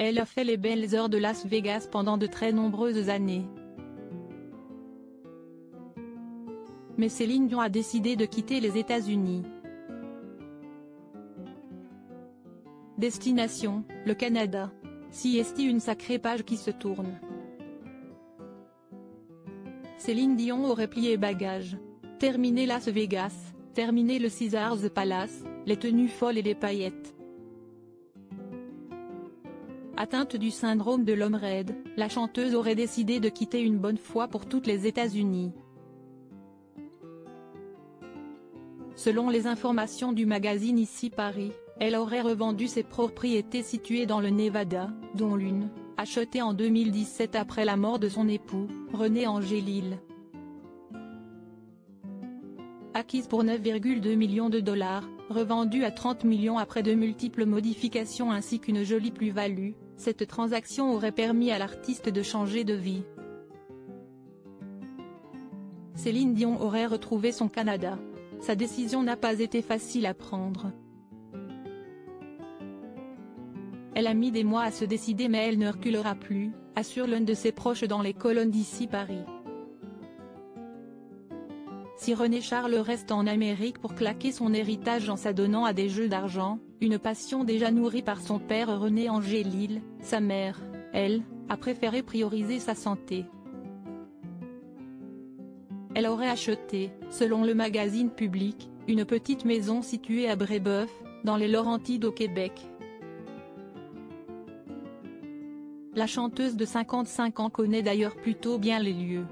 Elle a fait les belles heures de Las Vegas pendant de très nombreuses années. Mais Céline Dion a décidé de quitter les États-Unis. Destination, le Canada. CST, une sacrée page qui se tourne. Céline Dion aurait plié bagages. Terminé Las Vegas, terminé le Caesars Palace, les tenues folles et les paillettes. Atteinte du syndrome de l'homme raide, la chanteuse aurait décidé de quitter une bonne fois pour toutes les États-Unis. Selon les informations du magazine Ici Paris, elle aurait revendu ses propriétés situées dans le Nevada, dont l'une, achetée en 2017 après la mort de son époux, René Angélil. Acquise pour 9,2 millions de dollars, revendue à 30 millions après de multiples modifications ainsi qu'une jolie plus-value, cette transaction aurait permis à l'artiste de changer de vie. Céline Dion aurait retrouvé son Canada. Sa décision n'a pas été facile à prendre. Elle a mis des mois à se décider mais elle ne reculera plus, assure l'un de ses proches dans les colonnes d'Ici Paris. Si René Charles reste en Amérique pour claquer son héritage en s'adonnant à des jeux d'argent, une passion déjà nourrie par son père René Angélil, sa mère, elle, a préféré prioriser sa santé. Elle aurait acheté, selon le magazine Public, une petite maison située à Brébeuf, dans les Laurentides au Québec. La chanteuse de 55 ans connaît d'ailleurs plutôt bien les lieux.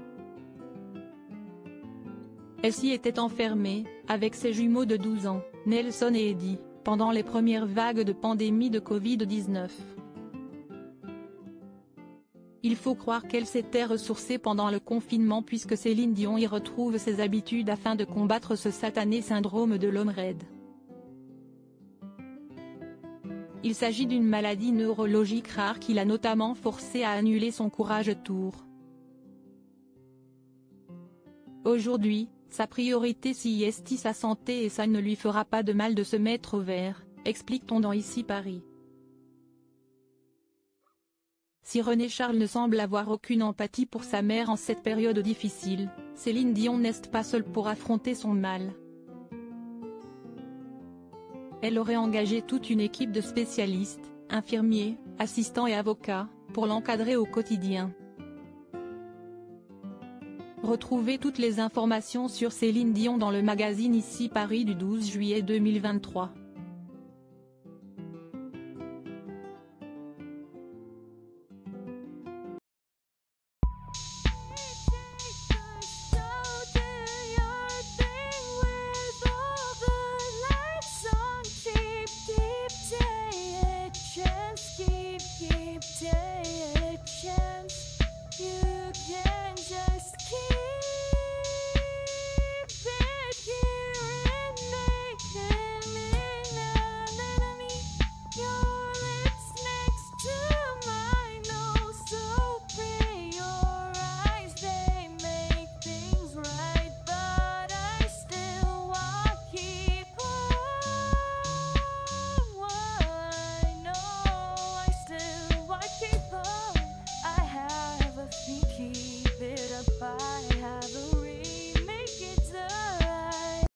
Elle s'y était enfermée, avec ses jumeaux de 12 ans, Nelson et Eddie, pendant les premières vagues de pandémie de Covid-19. Il faut croire qu'elle s'était ressourcée pendant le confinement puisque Céline Dion y retrouve ses habitudes afin de combattre ce satané syndrome de l'homme raide. Il s'agit d'une maladie neurologique rare qui l'a notamment forcée à annuler son Courage Tour. Aujourd'hui, sa priorité CST sa santé et ça ne lui fera pas de mal de se mettre au vert, explique-t-on dans Ici Paris. Si René Charles ne semble avoir aucune empathie pour sa mère en cette période difficile, Céline Dion n'est pas seule pour affronter son mal. Elle aurait engagé toute une équipe de spécialistes, infirmiers, assistants et avocats, pour l'encadrer au quotidien. Retrouvez toutes les informations sur Céline Dion dans le magazine Ici Paris du 12 juillet 2023.